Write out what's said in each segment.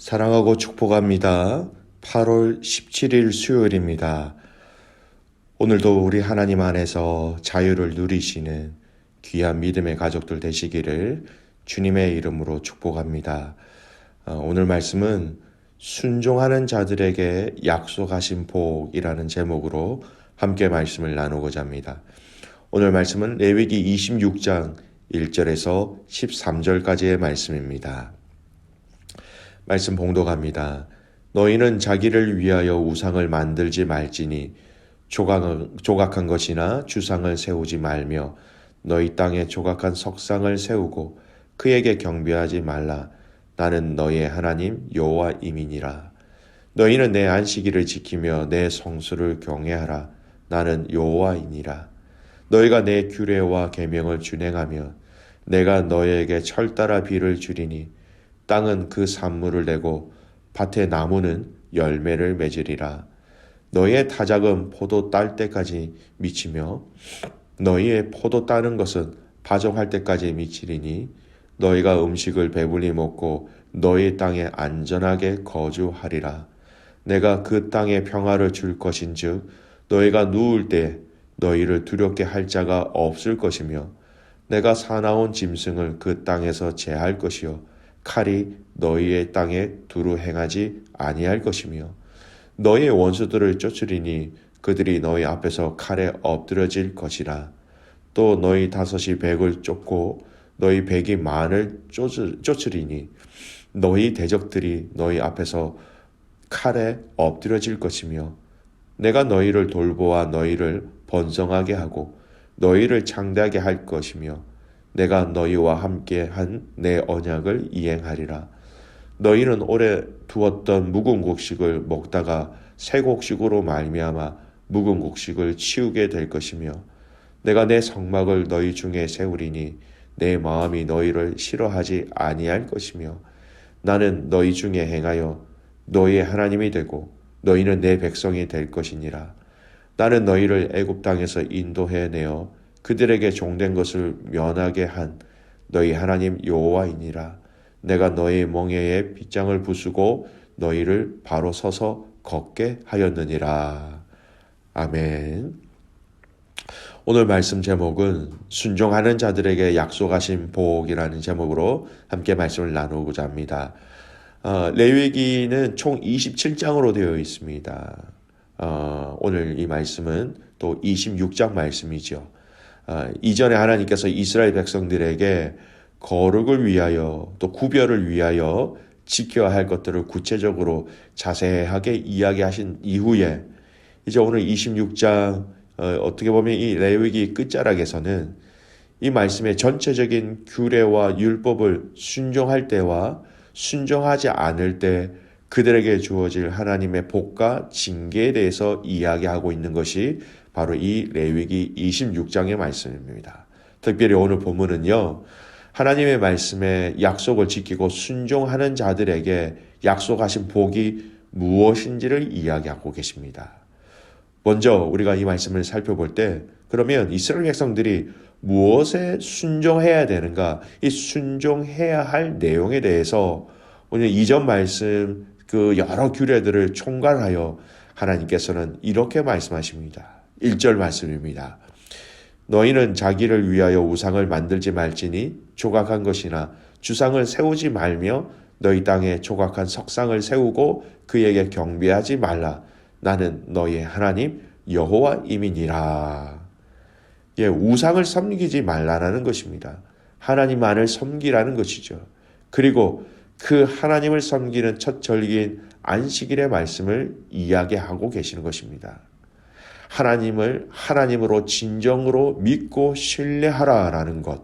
사랑하고 축복합니다. 8월 17일 수요일입니다. 오늘도 우리 하나님 안에서 자유를 누리시는 귀한 믿음의 가족들 되시기를 주님의 이름으로 축복합니다. 오늘 말씀은 순종하는 자들에게 약속하신 복이라는 제목으로 함께 말씀을 나누고자 합니다. 오늘 말씀은 레위기 26장 1절에서 13절까지의 말씀입니다. 말씀 봉독합니다. 너희는 자기를 위하여 우상을 만들지 말지니 조각한 것이나 주상을 세우지 말며 너희 땅에 조각한 석상을 세우고 그에게 경배하지 말라. 나는 너희의 하나님 여호와임이니라. 너희는 내 안식일을 지키며 내 성수를 경외하라. 나는 여호와이니라. 너희가 내 규례와 계명을 준행하며 내가 너희에게 철따라 비를 주리니 땅은 그 산물을 내고 밭의 나무는 열매를 맺으리라. 너희의 타작은 포도 딸 때까지 미치며 너희의 포도 따는 것은 파종할 때까지 미치리니 너희가 음식을 배불리 먹고 너희 땅에 안전하게 거주하리라. 내가 그 땅에 평화를 줄 것인즉 너희가 누울 때 너희를 두렵게 할 자가 없을 것이며 내가 사나운 짐승을 그 땅에서 제할 것이요 칼이 너희의 땅에 두루 행하지 아니할 것이며 너희의 원수들을 쫓으리니 그들이 너희 앞에서 칼에 엎드러질 것이라. 또 너희 다섯이 백을 쫓고 너희 백이 만을 쫓으리니 너희 대적들이 너희 앞에서 칼에 엎드러질 것이며 내가 너희를 돌보아 너희를 번성하게 하고 너희를 창대하게 할 것이며 내가 너희와 함께 한 내 언약을 이행하리라. 너희는 오래 두었던 묵은 곡식을 먹다가 새 곡식으로 말미암아 묵은 곡식을 치우게 될 것이며 내가 내 성막을 너희 중에 세우리니 내 마음이 너희를 싫어하지 아니할 것이며 나는 너희 중에 행하여 너희의 하나님이 되고 너희는 내 백성이 될 것이니라. 나는 너희를 애굽 땅에서 인도해 내어 그들에게 종된 것을 면하게 한 너희 하나님 여호와이니라. 내가 너희 멍에에 빗장을 부수고 너희를 바로 서서 걷게 하였느니라. 아멘. 오늘 말씀 제목은 순종하는 자들에게 약속하신 복이라는 제목으로 함께 말씀을 나누고자 합니다. 레위기는 총 27장으로 되어 있습니다. 오늘 이 말씀은 또 26장 말씀이죠. 이전에 하나님께서 이스라엘 백성들에게 거룩을 위하여 또 구별을 위하여 지켜야 할 것들을 구체적으로 자세하게 이야기하신 이후에 이제 오늘 26장 어떻게 보면 이 레위기 끝자락에서는 이 말씀의 전체적인 규례와 율법을 순종할 때와 순종하지 않을 때 그들에게 주어질 하나님의 복과 징계에 대해서 이야기하고 있는 것이 바로 이 레위기 26장의 말씀입니다. 특별히 오늘 본문은요, 하나님의 말씀에 약속을 지키고 순종하는 자들에게 약속하신 복이 무엇인지를 이야기하고 계십니다. 먼저 우리가 이 말씀을 살펴볼 때 그러면 이스라엘 백성들이 무엇에 순종해야 되는가, 이 순종해야 할 내용에 대해서 오늘 이전 말씀 그 여러 규례들을 총괄하여 하나님께서는 이렇게 말씀하십니다. 1절 말씀입니다. 너희는 자기를 위하여 우상을 만들지 말지니 조각한 것이나 주상을 세우지 말며 너희 땅에 조각한 석상을 세우고 그에게 경배하지 말라. 나는 너희의 하나님 여호와임이니라. 우상을 섬기지 말라라는 것입니다. 하나님만을 섬기라는 것이죠. 그리고 그 하나님을 섬기는 첫 절기인 안식일의 말씀을 이야기하고 계시는 것입니다. 하나님을 하나님으로 진정으로 믿고 신뢰하라라는 것.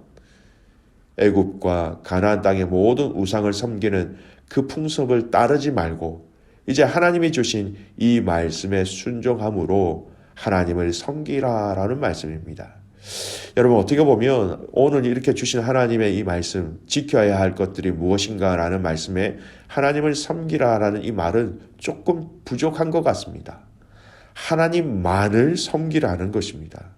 애굽과 가나안 땅의 모든 우상을 섬기는 그 풍습을 따르지 말고 이제 하나님이 주신 이 말씀에 순종함으로 하나님을 섬기라라는 말씀입니다. 여러분 어떻게 보면 오늘 이렇게 주신 하나님의 이 말씀, 지켜야 할 것들이 무엇인가라는 말씀에 하나님을 섬기라라는 이 말은 조금 부족한 것 같습니다. 하나님만을 섬기라는 것입니다.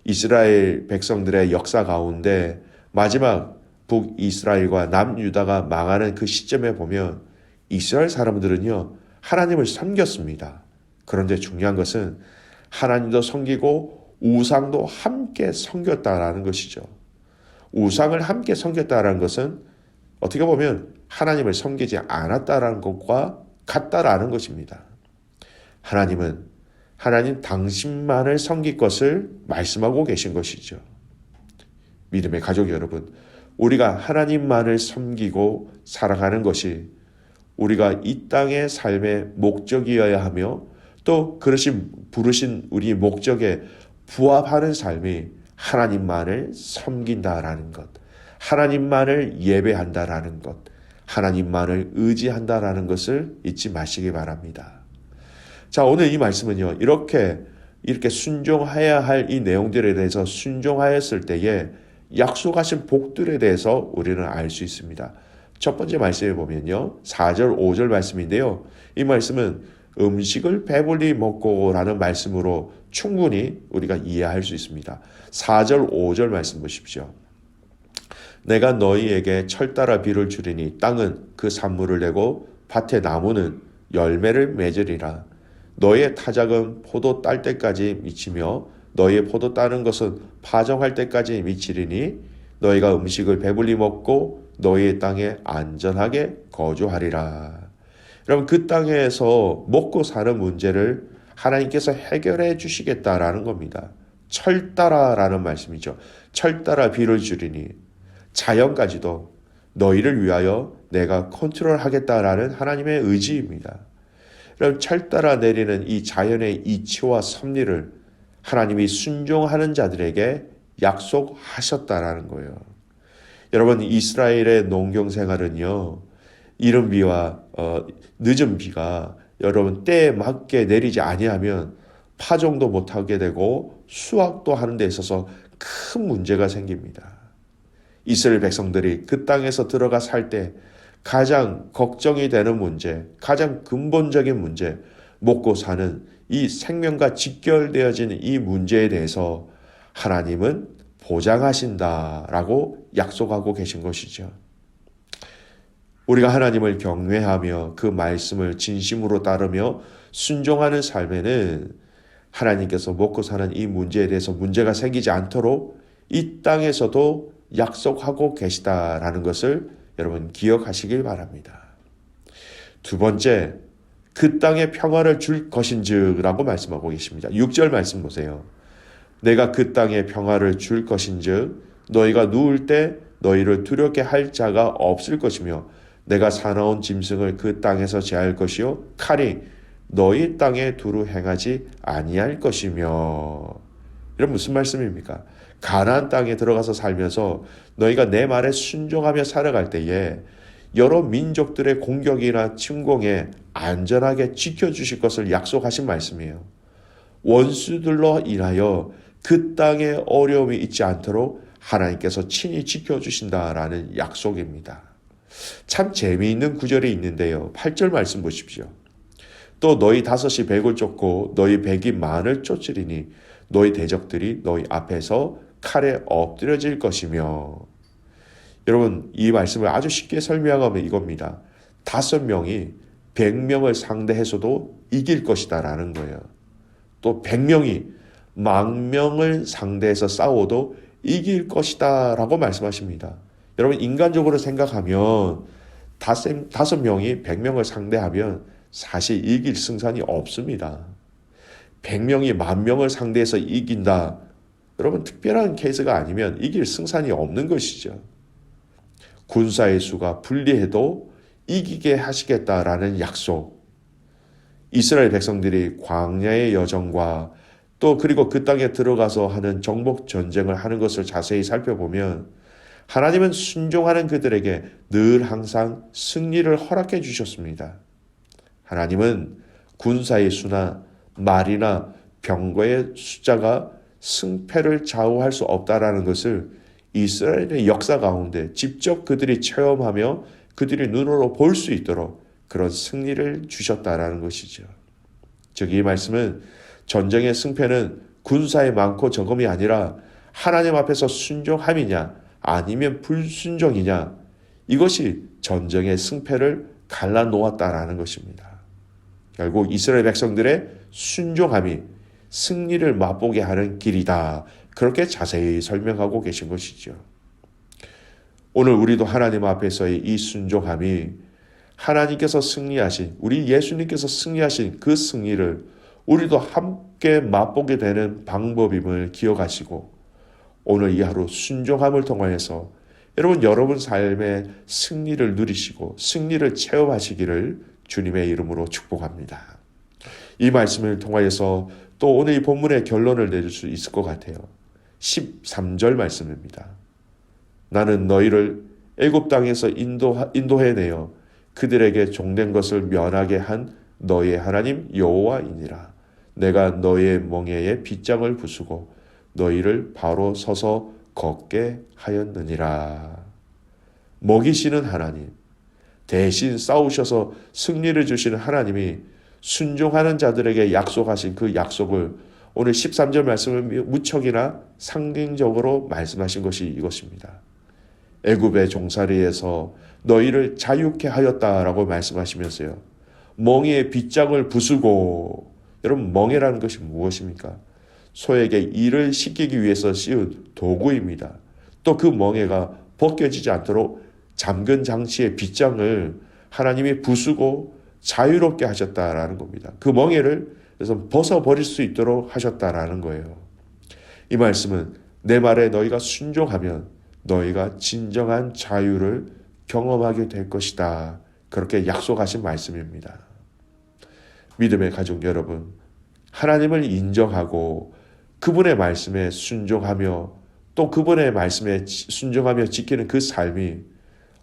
이스라엘 백성들의 역사 가운데 마지막 북이스라엘과 남유다가 망하는 그 시점에 보면 이스라엘 사람들은요, 하나님을 섬겼습니다. 그런데 중요한 것은 하나님도 섬기고 우상도 함께 섬겼다라는 것이죠. 우상을 함께 섬겼다라는 것은 어떻게 보면 하나님을 섬기지 않았다라는 것과 같다라는 것입니다. 하나님 당신만을 섬길 것을 말씀하고 계신 것이죠. 믿음의 가족 여러분, 우리가 하나님만을 섬기고 살아가는 것이 우리가 이 땅의 삶의 목적이어야 하며 또 부르신 우리 목적에 부합하는 삶이 하나님만을 섬긴다라는 것, 하나님만을 예배한다라는 것, 하나님만을 의지한다라는 것을 잊지 마시기 바랍니다. 자, 오늘 이 말씀은요, 이렇게 순종해야 할 이 내용들에 대해서 순종하였을 때에 약속하신 복들에 대해서 우리는 알 수 있습니다. 첫 번째 말씀에 보면요, 4절 5절 말씀인데요, 이 말씀은 음식을 배불리 먹고 라는 말씀으로 충분히 우리가 이해할 수 있습니다. 4절 5절 말씀 보십시오. 내가 너희에게 철따라 비를 주리니 땅은 그 산물을 내고 밭의 나무는 열매를 맺으리라. 너희의 타작은 포도 딸 때까지 미치며 너희의 포도 따는 것은 파종할 때까지 미치리니 너희가 음식을 배불리 먹고 너희의 땅에 안전하게 거주하리라. 여러분, 그 땅에서 먹고 사는 문제를 하나님께서 해결해 주시겠다라는 겁니다. 철따라라는 말씀이죠. 철따라 비를 주리니 자연까지도 너희를 위하여 내가 컨트롤하겠다라는 하나님의 의지입니다. 여러분, 철따라 내리는 이 자연의 이치와 섭리를 하나님이 순종하는 자들에게 약속하셨다라는 거예요. 여러분, 이스라엘의 농경 생활은요, 이른 비와 늦은 비가 여러분 때에 맞게 내리지 아니하면 파종도 못하게 되고 수확도 하는 데 있어서 큰 문제가 생깁니다. 이스라엘 백성들이 그 땅에서 들어가 살 때 가장 걱정이 되는 문제, 가장 근본적인 문제, 먹고 사는 이 생명과 직결되어지는 이 문제에 대해서 하나님은 보장하신다라고 약속하고 계신 것이죠. 우리가 하나님을 경외하며 그 말씀을 진심으로 따르며 순종하는 삶에는 하나님께서 먹고 사는 이 문제에 대해서 문제가 생기지 않도록 이 땅에서도 약속하고 계시다라는 것을 여러분 기억하시길 바랍니다. 두 번째, 그 땅에 평화를 줄 것인즉 라고 말씀하고 계십니다. 6절 말씀 보세요. 내가 그 땅에 평화를 줄 것인즉 너희가 누울 때 너희를 두렵게 할 자가 없을 것이며 내가 사나운 짐승을 그 땅에서 제할 것이요 칼이 너희 땅에 두루 행하지 아니할 것이며. 이런 무슨 말씀입니까? 가나안 땅에 들어가서 살면서 너희가 내 말에 순종하며 살아갈 때에 여러 민족들의 공격이나 침공에 안전하게 지켜주실 것을 약속하신 말씀이에요. 원수들로 인하여 그 땅에 어려움이 있지 않도록 하나님께서 친히 지켜주신다라는 약속입니다. 참 재미있는 구절이 있는데요. 8절 말씀 보십시오. 또 너희 다섯이 백을 쫓고 너희 백이 만을 쫓으리니 너희 대적들이 너희 앞에서 칼에 엎드려질 것이며. 여러분, 이 말씀을 아주 쉽게 설명하면 이겁니다. 5명이 100명을 상대해서도 이길 것이다 라는 거예요. 또 100명이 10,000명을 상대해서 싸워도 이길 것이다 라고 말씀하십니다. 여러분, 인간적으로 생각하면 5명이 100명을 상대하면 사실 이길 승산이 없습니다. 100명이 10,000명을 상대해서 이긴다. 여러분, 특별한 케이스가 아니면 이길 승산이 없는 것이죠. 군사의 수가 불리해도 이기게 하시겠다라는 약속. 이스라엘 백성들이 광야의 여정과 또 그리고 그 땅에 들어가서 하는 정복 전쟁을 하는 것을 자세히 살펴보면 하나님은 순종하는 그들에게 늘 항상 승리를 허락해 주셨습니다. 하나님은 군사의 수나 말이나 병거의 숫자가 승패를 좌우할 수 없다라는 것을 이스라엘의 역사 가운데 직접 그들이 체험하며 그들이 눈으로 볼 수 있도록 그런 승리를 주셨다라는 것이죠. 즉, 이 말씀은 전쟁의 승패는 군사의 많고 적음이 아니라 하나님 앞에서 순종함이냐 아니면 불순종이냐, 이것이 전쟁의 승패를 갈라놓았다라는 것입니다. 결국 이스라엘 백성들의 순종함이 승리를 맛보게 하는 길이다. 그렇게 자세히 설명하고 계신 것이죠. 오늘 우리도 하나님 앞에서의 이 순종함이 하나님께서 승리하신, 우리 예수님께서 승리하신 그 승리를 우리도 함께 맛보게 되는 방법임을 기억하시고 오늘 이 하루 순종함을 통하여서 여러분 삶의 승리를 누리시고 승리를 체험하시기를 주님의 이름으로 축복합니다. 이 말씀을 통하여서 또 오늘 이 본문의 결론을 내릴 수 있을 것 같아요. 13절 말씀입니다. 나는 너희를 애굽 땅에서 인도해내어 그들에게 종된 것을 면하게 한 너희의 하나님 여호와이니라. 내가 너희의 멍에에 빗장을 부수고 너희를 바로 서서 걷게 하였느니라. 먹이시는 하나님, 대신 싸우셔서 승리를 주시는 하나님이 순종하는 자들에게 약속하신 그 약속을 오늘 13절 말씀을 무척이나 상징적으로 말씀하신 것이 이것입니다. 애굽의 종살이에서 너희를 자유케 하였다라고 말씀하시면서요. 멍에에 빗장을 부수고, 여러분 멍에라는 것이 무엇입니까? 소에게 일을 시키기 위해서 씌운 도구입니다. 또 그 멍에가 벗겨지지 않도록 잠근 장치의 빗장을 하나님이 부수고 자유롭게 하셨다라는 겁니다. 그 멍에를 그래서 벗어버릴 수 있도록 하셨다라는 거예요. 이 말씀은 내 말에 너희가 순종하면 너희가 진정한 자유를 경험하게 될 것이다. 그렇게 약속하신 말씀입니다. 믿음의 가족 여러분, 하나님을 인정하고 그분의 말씀에 순종하며 또 그분의 말씀에 순종하며 지키는 그 삶이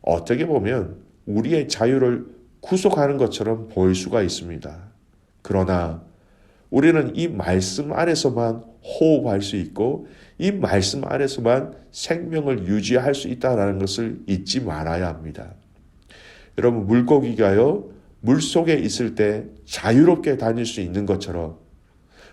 어떻게 보면 우리의 자유를 구속하는 것처럼 보일 수가 있습니다. 그러나 우리는 이 말씀 안에서만 호흡할 수 있고 이 말씀 안에서만 생명을 유지할 수 있다는 것을 잊지 말아야 합니다. 여러분 물고기가요 물속에 있을 때 자유롭게 다닐 수 있는 것처럼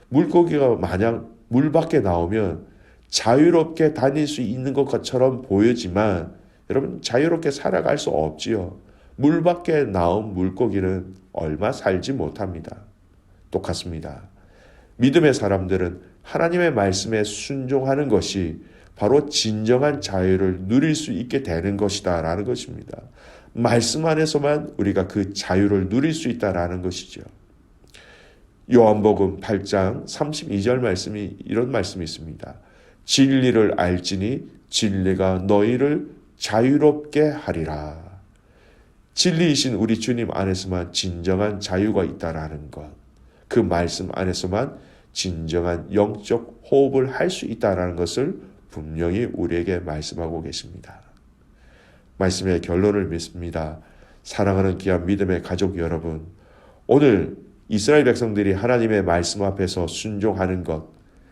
물고기가 만약 물 밖에 나오면 자유롭게 다닐 수 있는 것처럼 보이지만 여러분 자유롭게 살아갈 수 없지요. 물 밖에 나온 물고기는 얼마 살지 못합니다. 똑같습니다. 믿음의 사람들은 하나님의 말씀에 순종하는 것이 바로 진정한 자유를 누릴 수 있게 되는 것이다 라는 것입니다. 말씀 안에서만 우리가 그 자유를 누릴 수 있다라는 것이죠. 요한복음 8장 32절 말씀이 이런 말씀이 있습니다. 진리를 알지니 진리가 너희를 자유롭게 하리라. 진리이신 우리 주님 안에서만 진정한 자유가 있다라는 것. 그 말씀 안에서만 진정한 영적 호흡을 할 수 있다라는 것을 분명히 우리에게 말씀하고 계십니다. 말씀의 결론을 믿습니다. 사랑하는 귀한 믿음의 가족 여러분, 오늘 이스라엘 백성들이 하나님의 말씀 앞에서 순종하는 것,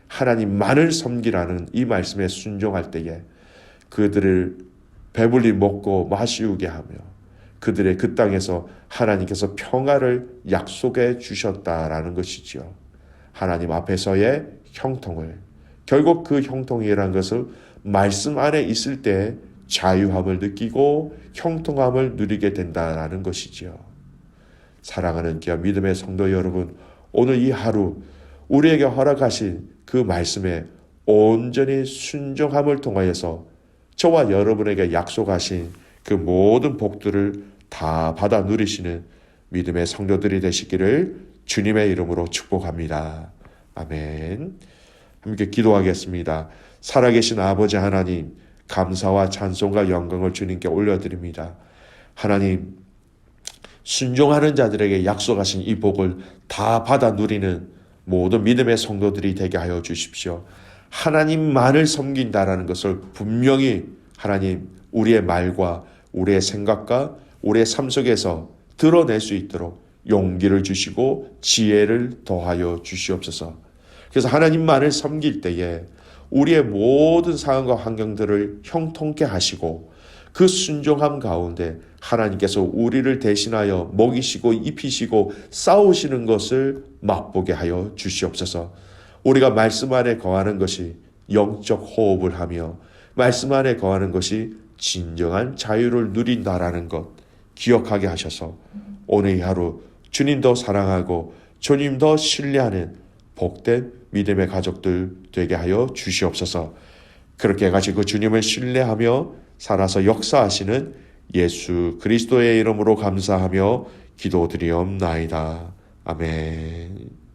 하나님만을 섬기라는 이 말씀에 순종할 때에 그들을 배불리 먹고 마시우게 하며 그들의 그 땅에서 하나님께서 평화를 약속해 주셨다라는 것이죠. 하나님 앞에서의 형통을, 결국 그 형통이라는 것을 말씀 안에 있을 때 자유함을 느끼고 형통함을 누리게 된다라는 것이죠. 사랑하는 귀한 믿음의 성도 여러분, 오늘 이 하루 우리에게 허락하신 그 말씀에 온전히 순종함을 통하여서 저와 여러분에게 약속하신 그 모든 복들을 다 받아 누리시는 믿음의 성도들이 되시기를 주님의 이름으로 축복합니다. 아멘. 함께 기도하겠습니다. 살아계신 아버지 하나님, 감사와 찬송과 영광을 주님께 올려드립니다. 하나님, 순종하는 자들에게 약속하신 이 복을 다 받아 누리는 모든 믿음의 성도들이 되게 하여 주십시오. 하나님만을 섬긴다라는 것을 분명히 하나님 우리의 말과 우리의 생각과 우리의 삶 속에서 드러낼 수 있도록 용기를 주시고 지혜를 더하여 주시옵소서. 그래서 하나님만을 섬길 때에 우리의 모든 상황과 환경들을 형통케 하시고 그 순종함 가운데 하나님께서 우리를 대신하여 먹이시고 입히시고 싸우시는 것을 맛보게 하여 주시옵소서. 우리가 말씀 안에 거하는 것이 영적 호흡을 하며 말씀 안에 거하는 것이 진정한 자유를 누린다라는 것 기억하게 하셔서 오늘 이 하루 주님도 사랑하고 주님도 신뢰하는 복된 믿음의 가족들 되게 하여 주시옵소서. 그렇게 해가지고 주님을 신뢰하며 살아서 역사하시는 예수 그리스도의 이름으로 감사하며 기도드리옵나이다. 아멘.